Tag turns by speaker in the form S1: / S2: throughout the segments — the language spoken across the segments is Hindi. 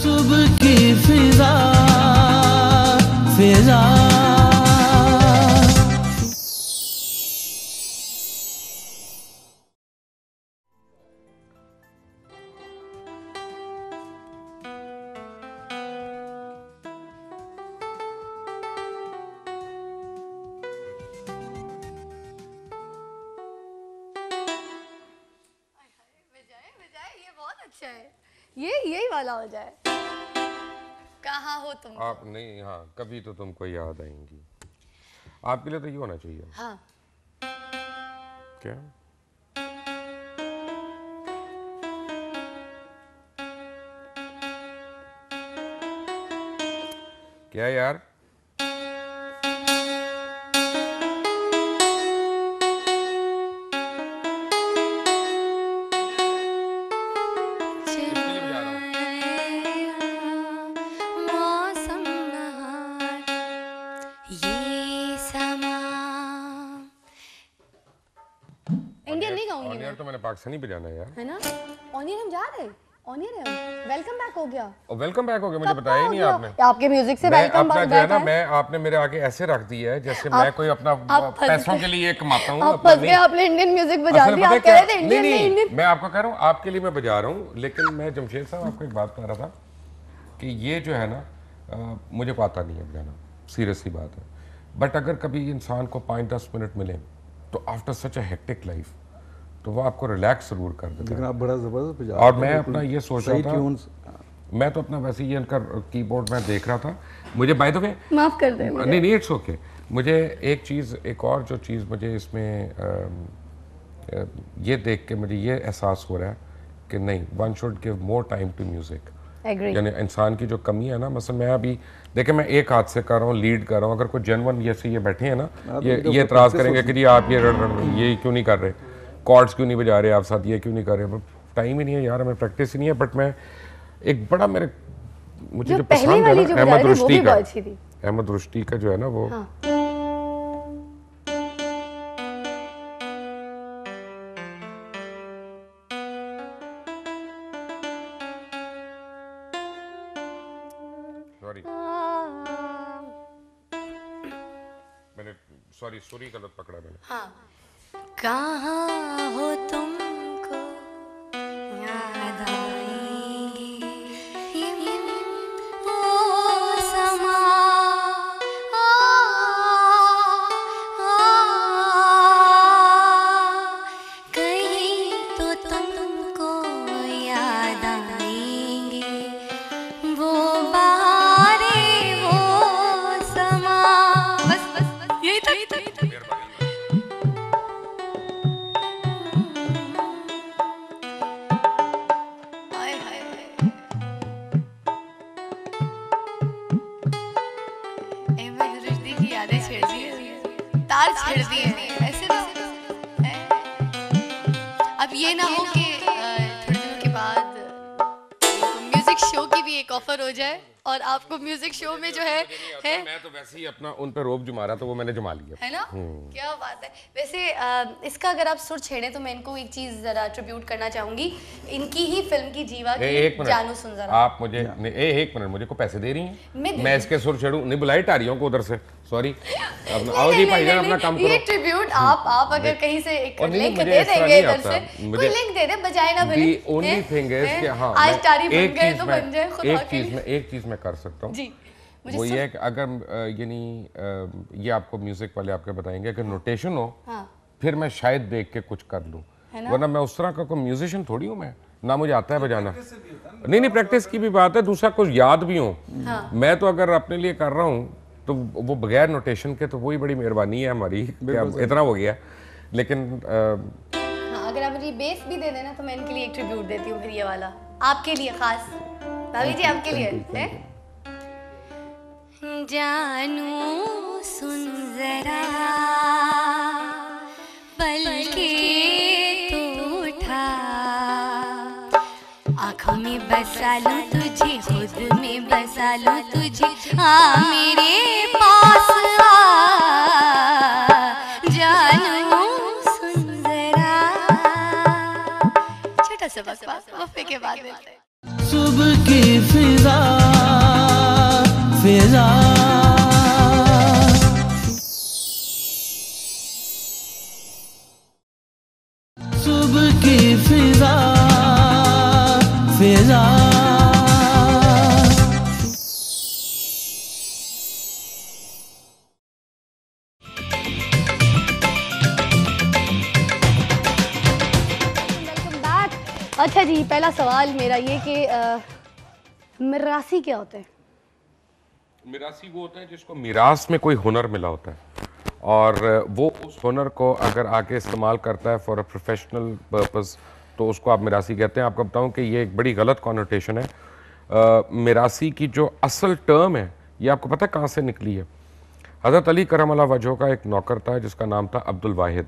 S1: सुबह की फिजा फिजा।
S2: यही वाला हो जाए। कहाँ हो तुम?
S3: आप नहीं, हाँ कभी तो तुमको याद आएंगी। आपके लिए तो ये होना चाहिए।
S2: हाँ।
S3: क्या? क्या यार? तो मैंने पाकिस्तानी बजाना है यार, है ना?
S2: ऑनियर हम जा रहे हैं, ऑनियर है हम। वेलकम बैक हो गया।
S3: और वेलकम बैक हो गया, मुझे बताया ही नहीं आपने।
S2: आपके म्यूजिक से वेलकम बैक
S3: है ना, मैं आपने मेरे आगे ऐसे रख दिया है जैसे मैं कोई अपना पैसों के लिए कमाता हूँ।
S2: आपने इंडियन म्यूजिक बजा दिया, आप कह रहे थे इंडियन नहीं।
S3: मैं आपको कह रहा हूँ, आपके लिए मैं बजा रहा हूँ, लेकिन मैं जमशेद साहब आपको एक बात कह रहा था कि ये जो है ना मुझे को आता नहीं है बजाना, सीरियसली बात है। बट अगर कभी इंसान को 5-10 मिनट मिले तो after such a hectic life तो वो आपको रिलैक्स जरूर कर देता है।
S4: लेकिन आप बड़ा जबरदस्त बजा।
S3: और मैं अपना ये सोच रहा था, मैं तो अपना वैसे ही इनका कीबोर्ड में देख रहा था। मुझे बाय द वे
S2: माफ कर दें।
S3: नहीं इट्स ओके। मुझे एक चीज़, एक और जो चीज़ मुझे इसमें ये देख के मुझे ये एहसास हो रहा है कि नहीं, one should give more time to music. यानी इंसान की जो कमी है ना, मतलब मैं अभी देखिए मैं एक हाथ से कर रहा हूँ, लीड कर रहा हूँ। अगर कोई जेन्युइन जैसे ये बैठे हैं ना, ये एतराज़ करेंगे कि जी आप ये ये क्यों नहीं कर रहे, कॉर्ड्स क्यों नहीं बजा रहे आप साथ, ये क्यों नहीं कर रहे। टाइम ही नहीं है यार, हमें प्रैक्टिस ही नहीं है। बट मैं एक बड़ा मुझे जो पसंद है ना, अहमद रुश्दी का जो है ना वो, सॉरी सॉरी गलत पकड़ा मैंने।
S2: हाँ। कहाँ हो तुमको याद आएंगी वो समा, कहीं तो तुमको याद आएंगी वो बारे वो समा। बस यही था। छेड़ दिए ऐसे ना। अब ये ना हो कि थोड़े दिनों के बाद म्यूजिक शो की भी एक ऑफर हो जाए और आपको म्यूजिक शो में जो है
S3: मैं तो वैसे ही अपना उन पे रोब जुमा रहा था, वो मैंने जुमा लिया
S2: है ना। क्या बात है। वैसे इसका अगर आप सुर छेड़े तो मैं इनको एक चीज जरा ट्रिब्यूट करना चाहूंगी, इनकी ही फिल्म की जीवा की जानू सुन जरा।
S3: आप मुझे एक मिनट, मुझे को पैसे दे रही हैं, मैं इसके सुर छेड़ूं? नहीं बुलाई टारियों को उधर से, सॉरी। आओ जी भाईजान अपना काम करो।
S2: ये ट्रिब्यूट आप अगर कहीं से एक लिंक दे देंगे इधर से, कोई लिंक दे दे, बजाए ना भले।
S3: The only thing is कि हाँ,
S2: आज टारी बन गए तो बन जाए खुदा के लिए।
S3: एक चीज मैं कर सकता हूँ, वो ये है कि अगर यानी ये आपको म्यूजिक वाले आपके बताएंगे अगर नोटेशन हो, फिर मैं शायद देख के कुछ कर लूँ, वरना मैं उस तरह का कोई म्यूजिशियन थोड़ी हूँ मैं, ना मुझे आता है बजाना। नहीं प्रैक्टिस की भी बात है, दूसरा कुछ याद भी हो। मैं तो अगर अपने लिए कर रहा हूँ तो वो बगैर नोटेशन के, तो वही बड़ी मेहरबानी है हमारी, इतना हो गया। लेकिन
S2: अगर आप मुझे बेस भी दे देना तो मैं इनके लिए एक ट्रिब्यूट देती हूँ, फिर ये वाला आपके लिए खास। भाभी जी आपके लिए है। जानू सुन जरा पल के तो उठा, आँखों में बसा लूं तुझे, खुद में बसा लूं तुझे, मेरे पास जानू सुन जरा। छोटा सा बस वफ़े के बाद मिलते हैं।
S1: सुबह की फिजा फिजा सुबह की फिजा फिजा
S2: अच्छा जी, पहला सवाल मेरा ये कि मिरासी क्या होता है?
S3: मिरासी वो होता है जिसको मिरास में कोई हुनर मिला होता है और वो उस हुनर को अगर आके इस्तेमाल करता है फॉर अ प्रोफेशनल पर्पस तो उसको आप मिरासी कहते हैं। आपको बताऊं कि ये एक बड़ी गलत कॉनोटेशन है। मिरासी की जो असल टर्म है ये आपको पता है कहाँ से निकली है? हज़रत अली करम वजह का एक नौकर था जिसका नाम था अब्दुल वाहिद।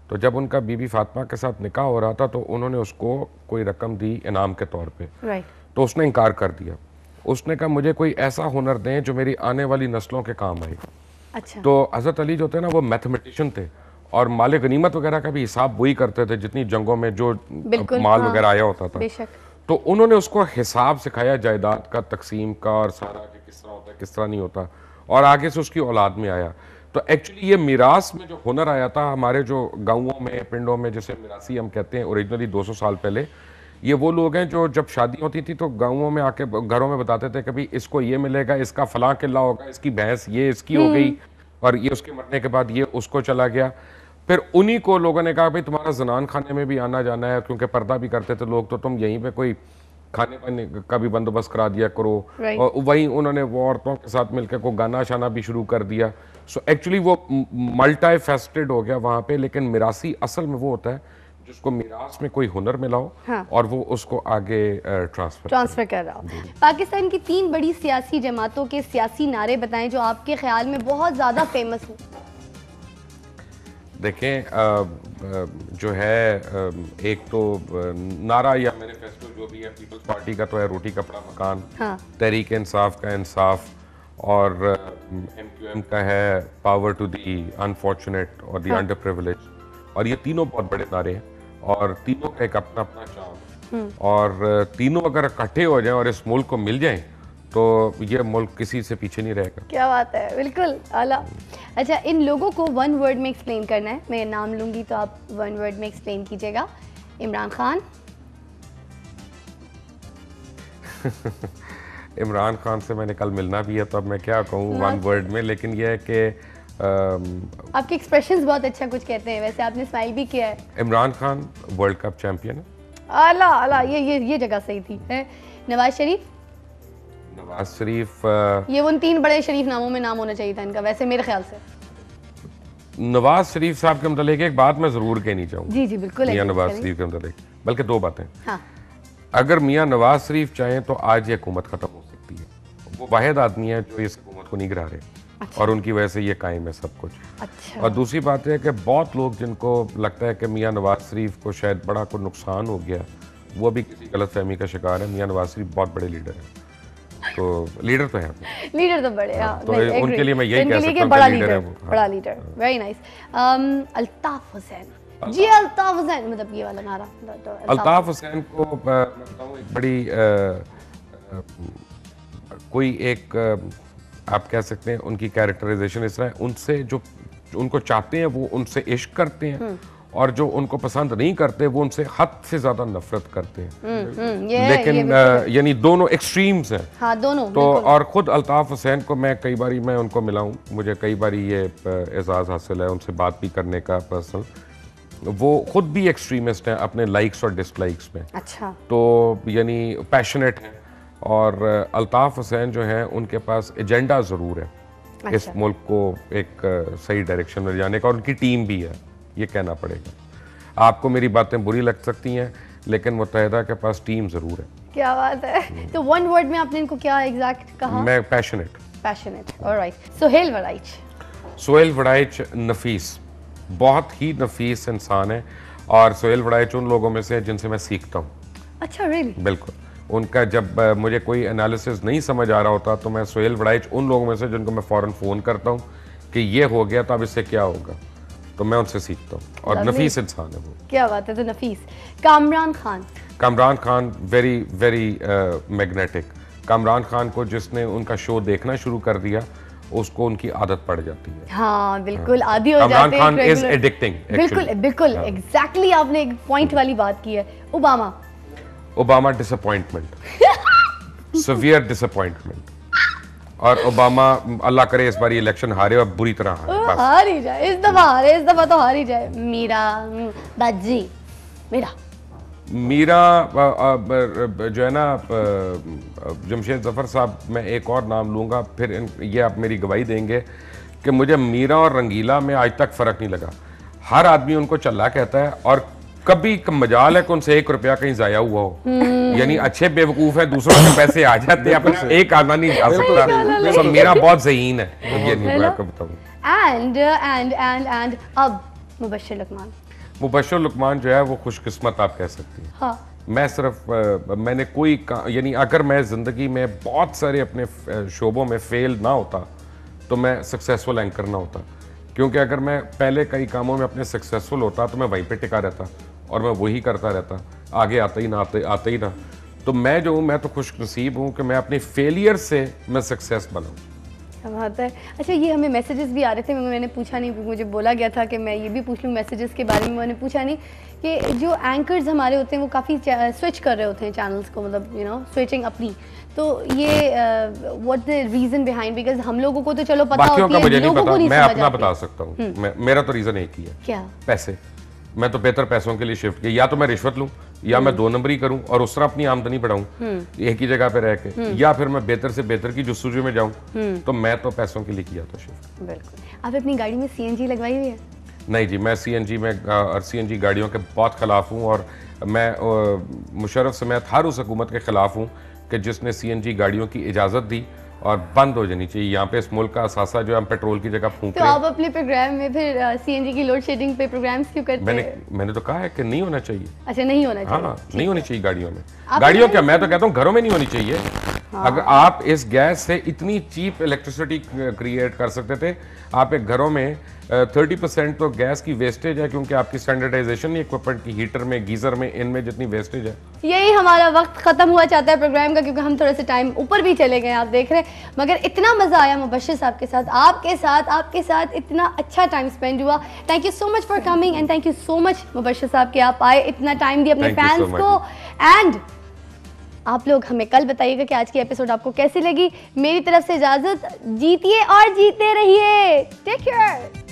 S3: तो जब उनका बीबी फातिमा के साथ निकाह हो रहा था तो उन्होंने उसको कोई रकम दी इनाम के तौर पे। तो उसने इनकार कर दिया। उसने कहा मुझे कोई ऐसा हुनर दें जो मेरी आने वाली नस्लों के काम आए।
S2: अच्छा।
S3: तो हज़रत अली जो थे ना वो मैथमेटिशियन थे और माल गनीमत वगैरह का भी हिसाब वही करते थे जितनी जंगों में जो माल वगैरह आया होता था।
S2: बेशक।
S3: तो उन्होंने उसको हिसाब सिखाया जायदाद का, तकसीम का और सारा कि किस तरह होता है किस तरह नहीं होता, और आगे से उसकी औलाद में आया। तो एक्चुअली ये मिरास में जो हुनर आया था हमारे जो गाँवों में पिंडों में, जैसे मिरासी हम कहते हैं ओरिजिनली 200 साल पहले, ये वो लोग हैं जो जब शादी होती थी तो गाँवों में आके घरों में बताते थे कभी इसको ये मिलेगा, इसका फलां किला होगा, इसकी भैंस ये इसकी हो गई और ये उसके मरने के बाद ये उसको चला गया। फिर उन्हीं को लोगों ने कहा भाई तुम्हारा जनान खाने में भी आना जाना है, क्योंकि पर्दा भी करते थे लोग, तो तुम यहीं पे कोई खाने पाने का भी बंदोबस्त करा दिया करो। और वहीं उन्होंने वो औरतों के साथ मिलकर को गाना शाना भी शुरू कर दिया। सो एक्चुअली वो मल्टी फेस्टेड हो गया वहाँ पे। लेकिन मिरासी असल में वो होता है जिसको मिरास में कोई हुनर मिला हो। हाँ। और वो उसको आगे ट्रांसफर
S2: कर रहा हो। पाकिस्तान की 3 बड़ी सियासी जमातों के सियासी नारे बताएं जो आपके ख्याल में बहुत ज्यादा फेमस हो।
S3: देखें जो है एक तो नारा या मैनिफेस्टो जो भी है पीपल्स पार्टी का तो है रोटी कपड़ा मकान। हाँ। तहरीक इंसाफ का इंसाफ, और MQM का है पावर टू दी अनफॉर्चुनेट और दी अंडर प्रिविलेज। और ये तीनों बहुत बड़े नारे हैं और तीनों का एक अपना अपना चार्म, और तीनों अगर इकट्ठे हो जाएं और इस मुल्क को मिल जाएं तो ये मुल्क किसी से पीछे नहीं रहेगा।
S2: क्या बात है, बिल्कुल आला। अच्छा, इन लोगों को 1 वर्ड में एक्सप्लेन करना है। मैं नाम लूंगी तो आप 1 वर्ड में एक्सप्लेन कीजिएगा। इमरान खान।
S3: इमरान खान से मैंने कल मिलना भी है तो अब मैं क्या कहूँ 1 वर्ड में, लेकिन यह है कि
S2: आपके एक्सप्रेशंस बहुत अच्छा कुछ कहते हैं। वैसे आपने स्माइल भी किया है।
S3: Imran Khan world cup champion है।
S2: आला आला, ये जगह सही थी है। नवाज शरीफ।
S3: नवाज शरीफ
S2: ये उन 3 बड़े शरीफ नामों में नाम होना चाहिए था इनका, वैसे मेरे ख्याल से।
S3: नवाज शरीफ साहब के मतलब एक बात मैं जरूर कहनी चाहूँगा।
S2: जी जी बिल्कुल।
S3: मियां नवाज शरीफ के मतलब बल्कि 2 बातें।
S2: हाँ।
S3: अगर मियां नवाज शरीफ चाहें तो आज ये हुकूमत खत्म हो सकती है। वो वाहिद आदमी है जो इस हुकूमत को नहीं गिरा रहे। अच्छा। और उनकी वजह से ये कायम है सब कुछ।
S2: अच्छा।
S3: और दूसरी बात है कि बहुत लोग जिनको लगता है कि मियां नवाज शरीफ को शायद बड़ा कोई नुकसान हो गया, वो भी किसी गलतफहमी का शिकार है। मियां नवाज शरीफ बहुत बड़े लीडर हैं। तो लीडर तो है,
S2: लीडर तो बड़े। हाँ,
S3: तो उनके लिए मैं यही कह सकता हूं
S2: बड़ा लीडर है वो। बड़ा leader, very nice. Altaf Hussain ji. Altaf Hussain मतलब ये वाला नारा।
S3: अल्ताफ हुसैन को मैं बताऊं एक बड़ी कोई एक आप कह सकते हैं उनकी कैरेक्टराइजेशन इस तरह है, उनसे जो उनको चाहते हैं वो उनसे इश्क करते हैं और जो उनको पसंद नहीं करते वो उनसे हद से ज्यादा नफरत करते हैं। लेकिन यानी दोनों एक्सट्रीम्स हैं।
S2: हाँ, दोनों
S3: तो और खुद अल्ताफ हुसैन को मैं कई बारी मैं उनको मिला हूँ, मुझे कई बारी ये एजाज़ हासिल है उनसे बात भी करने का पर्सनल। वो खुद भी एक्सट्रीमिस्ट हैं अपने लाइक्स और डिसलाइक्स में।
S2: अच्छा।
S3: तो यानी पैशनेट हैं। और अल्ताफ हुसैन जो है उनके पास एजेंडा ज़रूर है। अच्छा। इस मुल्क को एक सही डायरेक्शन में जाने का, और उनकी टीम भी है, ये कहना पड़ेगा। आपको मेरी बातें बुरी लग सकती हैं लेकिन मुत्तहिदा के पास टीम ज़रूर है।
S2: क्या बात है। तो 1 वर्ड में आपने इनको क्या एग्जैक्ट कहा?
S3: मैं passionate.
S2: Passionate, alright. Sohail Waraich.
S3: Sohail Waraich नफीस, बहुत ही नफीस इंसान है और सोहेल वड़ाइच उन लोगों में से जिनसे मैं सीखता हूँ।
S2: अच्छा, रियली?
S3: बिल्कुल। उनका जब मुझे कोई एनालिसिस नहीं समझ आ रहा होता तो मैं सोहेल वड़ाइच उन लोगों में से जिनको मैं फ़ौरन फ़ोन करता हूँ कि ये हो गया तो अब इससे क्या होगा, तो मैं उनसे सीखता हूँ। और नफीस इंसान है वो।
S2: क्या बात है। तो Nafees. Kamran Khan.
S3: Kamran Khan very very magnetic, Kamran Khan को जिसने उनका शो देखना शुरू कर दिया उसको उनकी आदत पड़ जाती है।
S2: हाँ बिल्कुल, आदी हो जाते हैं।
S3: Kamran Khan is addicting.
S2: बिल्कुल बिल्कुल, एग्जैक्टली आपने एक पॉइंट वाली बात की है। Obama disappointment,
S3: severe disappointment. और ओबामा अल्लाह करे इस बार इलेक्शन हारे और बुरी तरह हारे,
S2: हार ही जाए, इस दफा हारे, इस दफा तो हार ही जाए। मीरा बाजी, मीरा
S3: जो है ना जमशेद जफर साहब, मैं एक और नाम लूँगा फिर ये आप मेरी गवाही देंगे कि मुझे मीरा और रंगीला में आज तक फ़र्क नहीं लगा। हर आदमी उनको चल्ला कहता है और कभी मजाल है कि उनसे 1 रुपया कहीं ज़ाया हुआ हो। यानी अच्छे बेवकूफ़ है, दूसरों के पैसे आ जाते हैं, पर एक आना नहीं जा सकता। तो मेरा बहुत ज़हीन है, ये नहीं मैं आपको बताऊँ।
S2: एंड अब मुबश्शिर लुकमान जो है वो खुशकिस्मत आप कह सकती हैं।
S3: हाँ। मैं सिर्फ मैंने कोई यानी अगर मैं ज़िंदगी में बहुत सारे अपने शोबों में फेल ना होता तो मैं सक्सेसफुल एंकर ना होता, क्योंकि अगर मैं पहले कई कामों में अपने सक्सेसफुल होता तो मैं वहीं पे टिका रहता और मैं वही करता रहता, आगे आते ही ना। तो मैं जो हूँ, मैं तो खुशनसीब हूँ कि मैं अपनी फेलियर से मैं सक्सेस बनाऊँ।
S2: बात है। अच्छा, ये हमें मैसेजेस भी आ रहे थे, मैंने पूछा नहीं, मुझे बोला गया था कि मैं ये भी पूछ लूँ मैसेजेस के बारे में, मैंने पूछा नहीं कि जो एंकर्स हमारे होते हैं वो काफ़ी स्विच कर रहे होते हैं चैनल्स को, मतलब स्विचिंग अपनी, तो ये what the reason behind, because हम लोगों को तो चलो पता होती है,
S3: मुझे नहीं पता, मैं अपना बता सकता हूँ। मेरा तो रीज़न एक ही है,
S2: क्या?
S3: पैसे। मैं तो बेहतर पैसों के लिए शिफ्ट किया, या तो मैं रिश्वत लूँ या मैं 2 नंबरी करूं और उस तरह अपनी आमदनी बढ़ाऊं एक ही जगह पे रह के, या फिर मैं बेहतर से बेहतर की जस्तजू में जाऊं। तो मैं तो पैसों के लिए किया था शिफ्ट।
S2: बिल्कुल। आप अपनी गाड़ी में सीएनजी लगवाई हुई है?
S3: नहीं जी, मैं सीएनजी में और सीएनजी गाड़ियों के बहुत खिलाफ हूँ, और मैं मुशर्रफ समेत हर उस हुकूमत के खिलाफ हूँ कि जिसने सीएनजी गाड़ियों की इजाज़त दी और बंद हो जानी चाहिए। यहाँ पे इस मुल्क का असासा जो हम पेट्रोल की जगह फूंक
S2: रहे हैं। तो आप अपने प्रोग्राम में फिर सीएनजी की लोड शेडिंग पे प्रोग्राम्स क्यों करते हैं?
S3: मैंने तो कहा है कि नहीं होना चाहिए।
S2: अच्छा, नहीं होना चाहिए।
S3: हाँ, नहीं होनी चाहिए गाड़ियों में। गाड़ियों क्या, मैं तो कहता हूँ घरों में नहीं होनी चाहिए। हाँ। अगर आप इस गैस से इतनी चीप इलेक्ट्रिसिटी क्रिएट कर सकते थे, आप एक घरों में 30% तो गैस की वेस्टेज है, क्योंकि आपकी स्टैंडर्डाइजेशन नहीं इक्विपमेंट की, हीटर में, गीजर में, इनमें जितनी वेस्टेज है।
S2: यही हमारा वक्त खत्म हुआ चाहता है प्रोग्राम का, क्योंकि हम थोड़े से टाइम ऊपर भी चले गए, आप देख रहे हैं। मगर इतना मजा आया मुबश्शिर साहब के साथ, आपके साथ इतना अच्छा टाइम स्पेंड हुआ। Thank you so much for coming and thank you so much Mubashir साहब कि आप आए, इतना टाइम दिया अपने फैंस को। एंड आप लोग हमें कल बताइएगा कि आज की एपिसोड आपको कैसी लगी। मेरी तरफ से इजाजत, जीतिए और जीते रहिए। Take care.